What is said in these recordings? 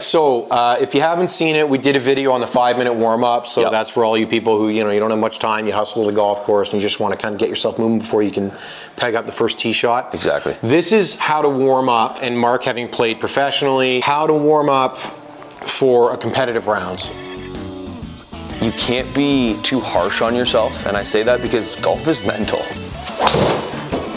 so if you haven't seen it, we did a video on the 5-minute warm-up, so that's for all you people who, you don't have much time, you hustle to the golf course, and you just want to kind of get yourself moving before you can peg up the first tee shot. Exactly. This is how to warm up, and Mark, having played professionally, how to warm up for a competitive rounds. You can't be too harsh on yourself, and I say that because golf is mental.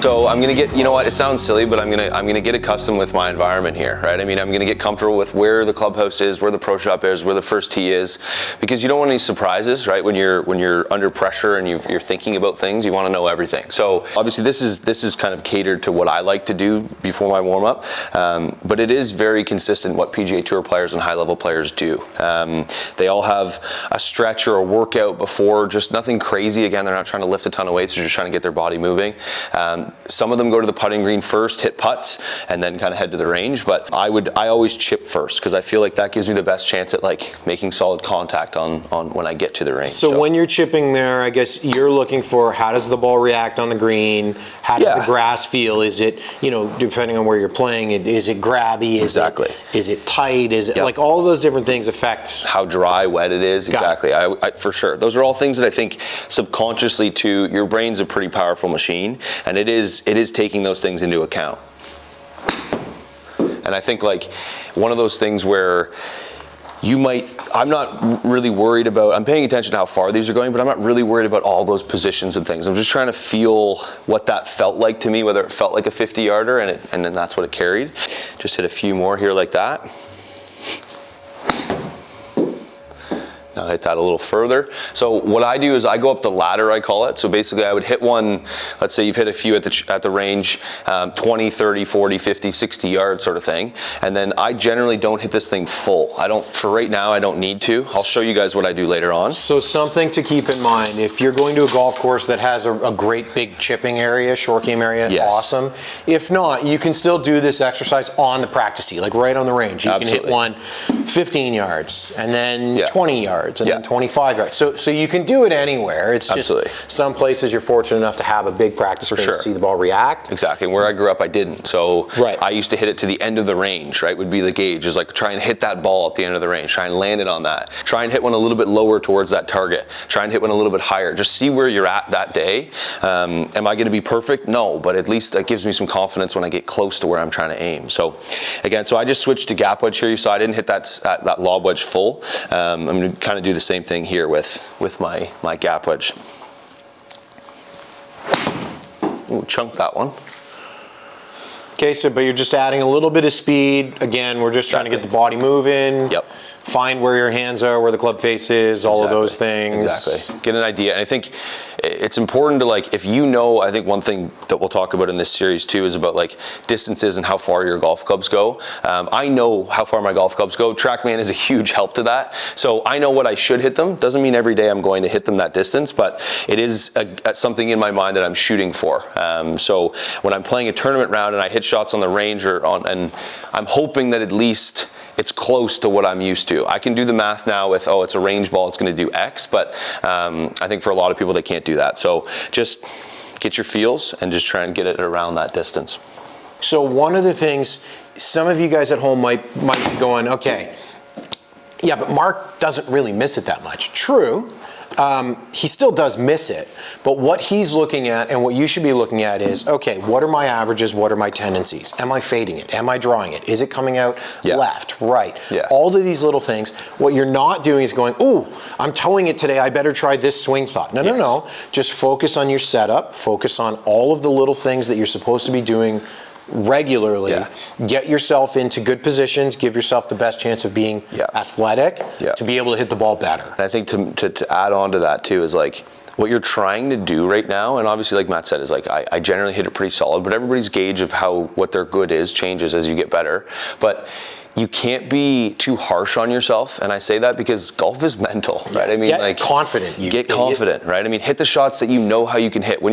So I'm gonna get, you know what, it sounds silly, but I'm gonna get accustomed with my environment here, right? I mean, I'm gonna get comfortable with where the clubhouse is, where the pro shop is, where the first tee is, because you don't want any surprises, right? When you're under pressure and you're thinking about things, you want to know everything. So obviously this is kind of catered to what I like to do before my warm up, but it is very consistent what PGA Tour players and high level players do. They all have a stretch or a workout before, just nothing crazy. Again, they're not trying to lift a ton of weights, they're just trying to get their body moving. Some of them go to the putting green first, hit putts, and then kind of head to the range. But I always chip first because I feel like that gives me the best chance at like making solid contact on when I get to the range. So when you're chipping there, I guess you're looking for how does the ball react on the green? How does the grass feel? Is it, depending on where you're playing, is it grabby? Is it tight? Is it like all of those different things affect how dry, wet it is? Exactly. I for sure. Those are all things that I think subconsciously too. Your brain's a pretty powerful machine, and it is taking those things into account. And I think like one of those things where I'm not really worried about, I'm paying attention to how far these are going, but I'm not really worried about all those positions and things. I'm just trying to feel what that felt like to me, whether it felt like a 50-yarder and then that's what it carried. Just hit a few more here like that. Now hit that a little further. So what I do is I go up the ladder, I call it. So basically I would hit one, let's say you've hit a few at the range, 20, 30, 40, 50, 60 yards sort of thing. And then I generally don't hit this thing full. For right now, I don't need to. I'll show you guys what I do later on. So something to keep in mind, if you're going to a golf course that has a great big chipping area, short game area, awesome. If not, you can still do this exercise on the practice tee, like right on the range. You can hit one 15 yards and then 20 yards. And then 25 yards. So you can do it anywhere. It's just some places you're fortunate enough to have a big practice range to see the ball react. Exactly. And where I grew up, I didn't. So I used to hit it to the end of the range, right, would be the gauge. Is like try and hit that ball at the end of the range. Try and land it on that. Try and hit one a little bit lower towards that target. Try and hit one a little bit higher. Just see where you're at that day. Am I going to be perfect? No, but at least that gives me some confidence when I get close to where I'm trying to aim. So again, I just switched to gap wedge here. So I didn't hit that lob wedge full. I'm going to kind of do the same thing here with my gap wedge. Ooh, chunked that one. Okay, but you're just adding a little bit of speed. Again, we're just trying to get the body moving. Yep. Find where your hands are, where the club face is, all of those things. Exactly. Get an idea. And I think it's important to I think one thing that we'll talk about in this series too is about like distances and how far your golf clubs go. I know how far my golf clubs go. TrackMan is a huge help to that. So I know what I should hit them. Doesn't mean every day I'm going to hit them that distance, but it is something in my mind that I'm shooting for. So when I'm playing a tournament round and I hit shots on the range and I'm hoping that at least it's close to what I'm used to. I can do the math now with, it's a range ball, it's going to do X, but I think for a lot of people, they can't do that. So just get your feels and just try and get it around that distance. So one of the things, some of you guys at home might be going, okay, yeah, but Mark doesn't really miss it that much. True. He still does miss it, but what he's looking at and what you should be looking at is, okay, what are my averages? What are my tendencies? Am I fading it? Am I drawing it? Is it coming out left, right? All of these little things. What you're not doing is going, ooh, I'm towing it today. I better try this swing thought. No. Just focus on your setup. Focus on all of the little things that you're supposed to be doing regularly. Get yourself into good positions, give yourself the best chance of being athletic to be able to hit the ball better. And I think to add on to that too is like what you're trying to do right now, and obviously like Matt said, is like I generally hit it pretty solid, but everybody's gauge of what their good is changes as you get better. But you can't be too harsh on yourself, and I say that because golf is mental, right? I mean, get confident. Get confident, right? I mean, hit the shots that you know how you can hit. When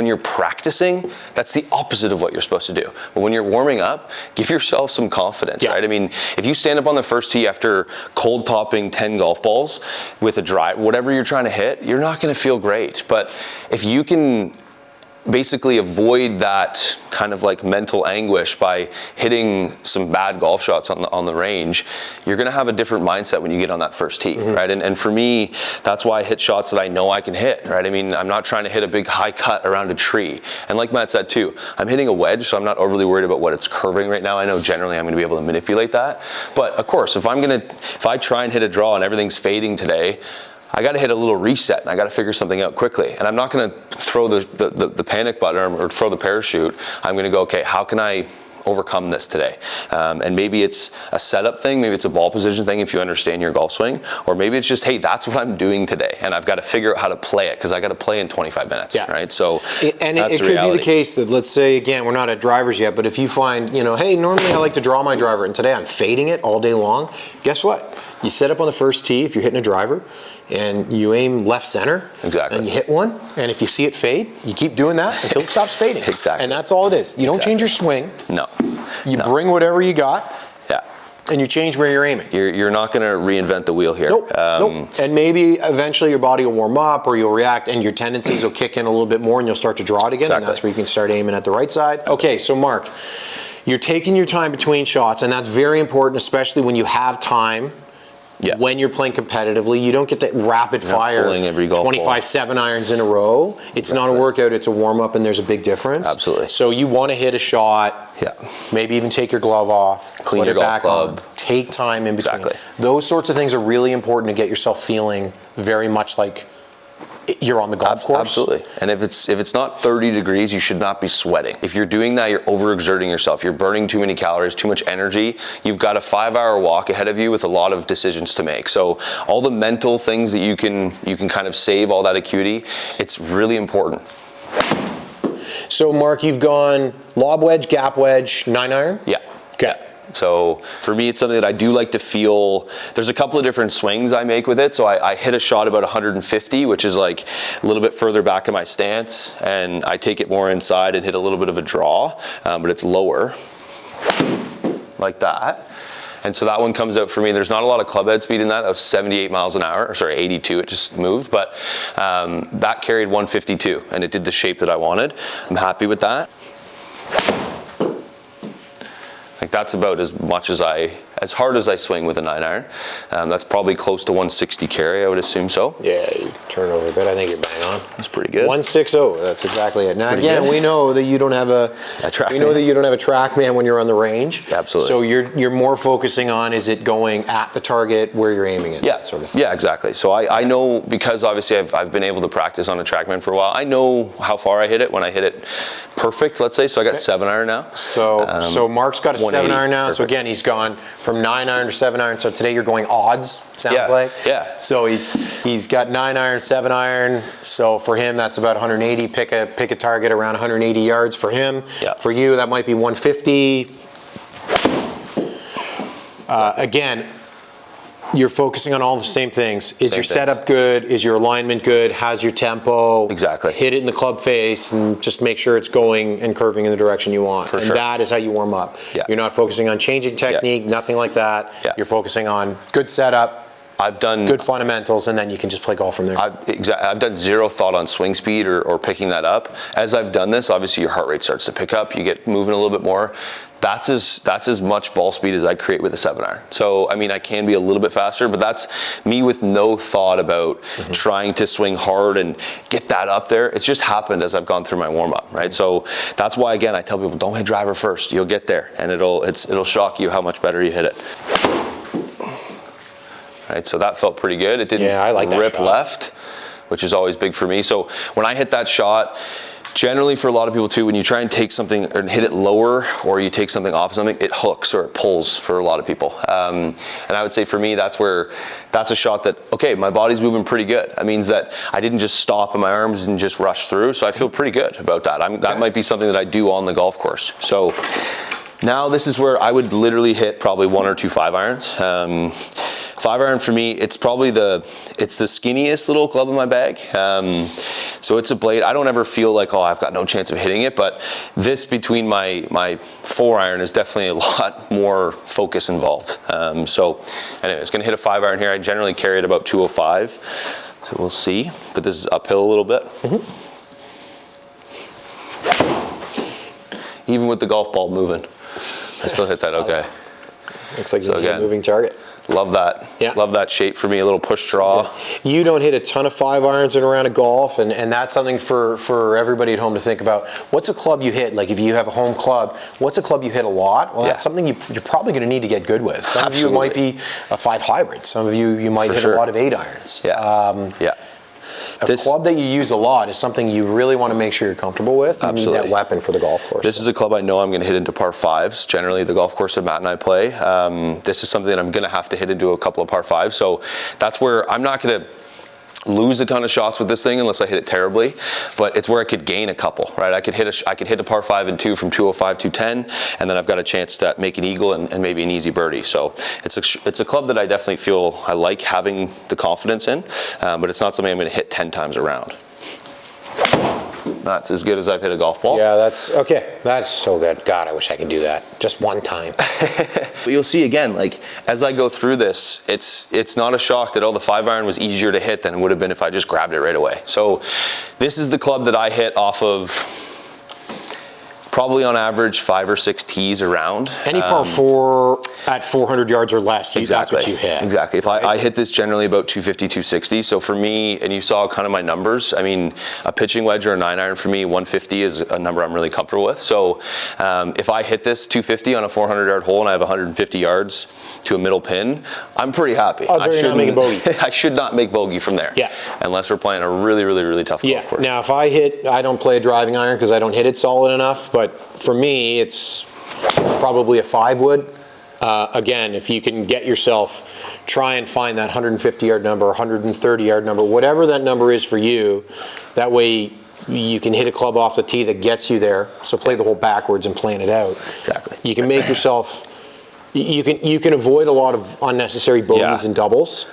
you're practicing, that's the opposite of what you're supposed to do. But when you're warming up, give yourself some confidence, right? I mean, if you stand up on the first tee after cold topping 10 golf balls with a drive, whatever you're trying to hit, you're not going to feel great. But if you can basically avoid that kind of like mental anguish by hitting some bad golf shots on the range, you're going to have a different mindset when you get on that first tee, right? And for me, that's why I hit shots that I know I can hit, right? I mean, I'm not trying to hit a big high cut around a tree. And like Matt said too, I'm hitting a wedge, so I'm not overly worried about what it's curving right now. I know generally I'm going to be able to manipulate that. But of course, if I try and hit a draw and everything's fading today, I got to hit a little reset and I got to figure something out quickly. And I'm not going to throw the panic button or throw the parachute. I'm going to go, okay, how can I overcome this today? And maybe it's a setup thing, maybe it's a ball position thing if you understand your golf swing, or maybe it's just, hey, that's what I'm doing today and I've got to figure out how to play it because I got to play in 25 minutes, right? So and that's it could be the case that, let's say, again, we're not at drivers yet, but if you find, hey, normally I like to draw my driver and today I'm fading it all day long, guess what? You set up on the first tee if you're hitting a driver and you aim left center. Exactly. And you hit one, and if you see it fade, you keep doing that until it stops fading. Exactly. And that's all it is. You don't change your swing. No. You bring whatever you got. Yeah. And you change where you're aiming. You're not going to reinvent the wheel here. Nope. And maybe eventually your body will warm up or you'll react and your tendencies will kick in a little bit more and you'll start to draw it again. Exactly. And that's where you can start aiming at the right side. Okay, so Mark, you're taking your time between shots, and that's very important, especially when you have time. Yeah. When you're playing competitively, you don't get that rapid fire 25 7-irons in a row. It's not a workout, it's a warm-up, and there's a big difference. Absolutely. So you want to hit a shot, maybe even take your glove off, clean your golf club. Take time in between. Exactly. Those sorts of things are really important to get yourself feeling very much like you're on the golf course. Absolutely. And if it's not 30 degrees, you should not be sweating. If you're doing that, you're overexerting yourself. You're burning too many calories, too much energy. You've got a 5-hour walk ahead of you with a lot of decisions to make. So all the mental things that you can kind of save all that acuity, it's really important. So Mark, you've gone lob wedge, gap wedge, 9-iron? Yeah. Okay. So for me, it's something that I do like to feel. There's a couple of different swings I make with it. So I hit a shot about 150, which is like a little bit further back in my stance, and I take it more inside and hit a little bit of a draw, but it's lower, like that. And so that one comes out for me. There's not a lot of club head speed in that. That was 78 miles an hour, or sorry, 82, it just moved. But that carried 152, and it did the shape that I wanted. I'm happy with that. Like that's about as much as as hard as I swing with a 9-iron. That's probably close to 160 carry, I would assume so. Yeah, you turn over a bit. I think you're bang on. That's pretty good. 160. That's exactly it. Now Pretty again, good. we know that you don't have a TrackMan when you're on the range. Absolutely. So you're more focusing on, is it going at the target where you're aiming it? Yeah, that sort of thing. Yeah, exactly. So I know, because obviously I've been able to practice on a TrackMan for a while. I know how far I hit it when I hit it perfect, let's say. So I got 7-iron now. So Mark's got a 7-iron now. Perfect. So again, he's gone from 9-iron to 7-iron. So today you're going odds, sounds like. Yeah. So he's got 9-iron, 7-iron. So for him, that's about 180. Pick a target around 180 yards for him. Yeah. For you, that might be 150. Again, you're focusing on all the same things. Is your setup good? Is your alignment good? How's your tempo? Exactly. Hit it in the club face and just make sure it's going and curving in the direction you want. For and sure. that is how you warm up. Yeah. You're not focusing on changing technique, nothing like that. Yeah. You're focusing on good setup, I've done good fundamentals, and then you can just play golf from there. I've done zero thought on swing speed or picking that up. As I've done this, obviously your heart rate starts to pick up. You get moving a little bit more. That's as much ball speed as I create with a 7-iron. So, I mean, I can be a little bit faster, but that's me with no thought about trying to swing hard and get that up there. It's just happened as I've gone through my warm-up, right? So that's why, again, I tell people, don't hit driver first. You'll get there, and it'll shock you how much better you hit it. Right, so that felt pretty good. It didn't rip left, which is always big for me. So when I hit that shot, generally for a lot of people too, when you try and take something and hit it lower, or you take something off something, it hooks or it pulls for a lot of people. And I would say for me, that's a shot that, okay, my body's moving pretty good. That means that I didn't just stop and my arms didn't just rush through. So I feel pretty good about that. That might be something that I do on the golf course. So now this is where I would literally hit probably 1 or 2 5-irons. 5-iron for me, it's probably the skinniest little club in my bag. So it's a blade. I don't ever feel like, oh, I've got no chance of hitting it, but this between my 4-iron is definitely a lot more focus involved. So anyways, gonna hit a 5-iron here. I generally carry it about 205. So we'll see, but this is uphill a little bit. even with the golf ball moving, I still hit that okay. Looks like So a moving target. Love that. Yeah. Love that shape for me, a little push draw. You don't hit a ton of 5-irons in a round of golf, and that's something for everybody at home to think about. What's a club you hit? Like if you have a home club, what's a club you hit a lot? Well, that's something you're probably going to need to get good with. Some of you might be a 5 hybrid. Some of you might hit a lot of 8-irons. Yeah. A club that you use a lot is something you really want to make sure you're comfortable with. You need that weapon for the golf course. This is a club I know I'm going to hit into par 5s. Generally, the golf course that Matt and I play. This is something that I'm going to have to hit into a couple of par 5s. So that's where I'm not going to lose a ton of shots with this thing unless I hit it terribly, but it's where I could gain a couple, right? I could hit a par 5 and 2 from 205, 210, and then I've got a chance to make an eagle and maybe an easy birdie. So it's a club that I definitely feel I like having the confidence in, but it's not something I'm going to hit 10 times around. That's as good as I've hit a golf ball. Yeah, that's okay. That's so good. God, I wish I could do that just one time. But you'll see again, like as I go through this, it's not a shock that the 5-iron was easier to hit than it would have been if I just grabbed it right away. So this is the club that I hit off of probably on average 5 or 6 tees around. Any par 4 at 400 yards or less, that's what you hit. Exactly. If I hit this generally about 250, 260. So for me, and you saw kind of my numbers, I mean, a pitching wedge or a 9-iron for me, 150 is a number I'm really comfortable with. So if I hit this 250 on a 400-yard hole and I have 150 yards to a middle pin, I'm pretty happy. I'll not make a bogey. I should not make bogey from there. Yeah. Unless we're playing a really, really, really tough golf course. Now, if I don't play a driving iron because I don't hit it solid enough, but for me, it's probably a 5-wood. Again, if you can get yourself, try and find that 150-yard number, 130-yard number, whatever that number is for you. That way you can hit a club off the tee that gets you there. So play the hole backwards and plan it out. Exactly. You can make yourself, you can avoid a lot of unnecessary bogeys and doubles.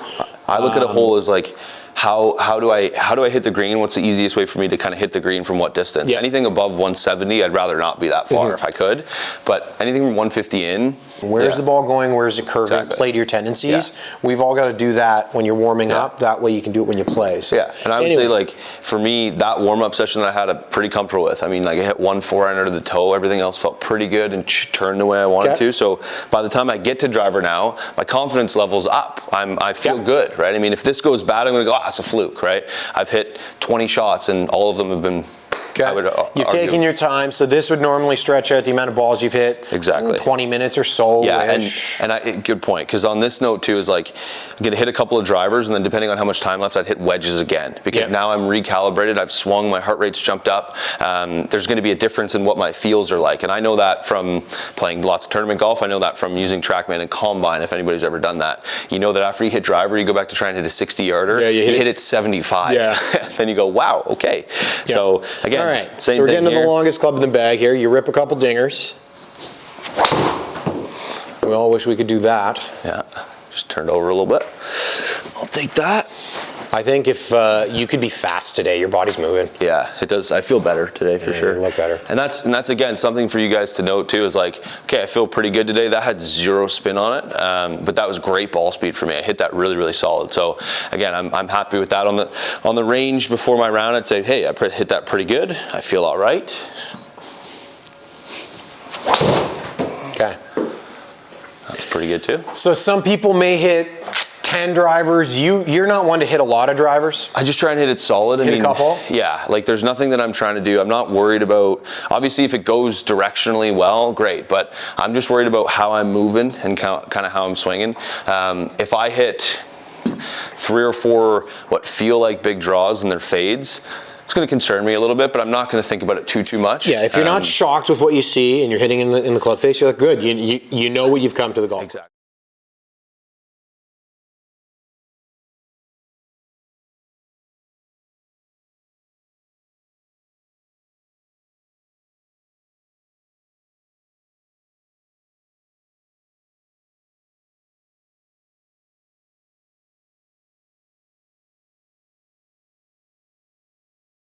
I look at a hole as like, how do I hit the green? What's the easiest way for me to kind of hit the green from what distance? Yeah. Anything above 170, I'd rather not be that far if I could. But anything from 150 in. Where's the ball going? Where's it curving? Exactly. Play to your tendencies. We've all got to do that when you're warming up. That way you can do it when you play. So, and I would say, like, for me, that warm-up session that I had, I'm pretty comfortable with. I mean, like, I hit 1 4-iron under the toe. Everything else felt pretty good and turned the way I wanted to. So by the time I get to driver now, my confidence level's up. I feel good, right? I mean, if this goes bad, I'm going to go, that's a fluke, right? I've hit 20 shots, and all of them have been... You've taken your time, so this would normally stretch out the amount of balls you've hit. Exactly. 20 minutes or so. Yeah, and good point, because on this note too is like, I'm going to hit a couple of drivers, and then depending on how much time left, I'd hit wedges again, because now I'm recalibrated, I've swung, my heart rate's jumped up. There's going to be a difference in what my feels are like, and I know that from playing lots of tournament golf. I know that from using TrackMan and Combine, if anybody's ever done that. You know that after you hit driver, you go back to try and hit a 60-yarder, you hit it 75. Then you go, wow, okay. So again, all right, same so we're thing getting to here. the longest club in the bag here. You rip a couple dingers. We all wish we could do that. Yeah, just turned over a little bit. I'll take that. I think if you could be fast today, your body's moving. Yeah, it does. I feel better today for sure. You look better. And that's again something for you guys to note too. Is like, okay, I feel pretty good today. That had 0 spin on it, but that was great ball speed for me. I hit that really, really solid. So again, I'm happy with that. On the range before my round, I'd say, hey, I hit that pretty good. I feel all right. Okay. That's pretty good too. So some people may hit 10 drivers. You're not one to hit a lot of drivers. I just try and hit it solid. Hit a couple? Yeah, like there's nothing that I'm trying to do. I'm not worried about, obviously if it goes directionally well, great, but I'm just worried about how I'm moving and kind of how I'm swinging. If I hit 3 or 4 what feel like big draws and they're fades, it's going to concern me a little bit, but I'm not going to think about it too much. Yeah, if you're not shocked with what you see and you're hitting in the club face, you're like, good. You know what you've come to the golf. Exactly.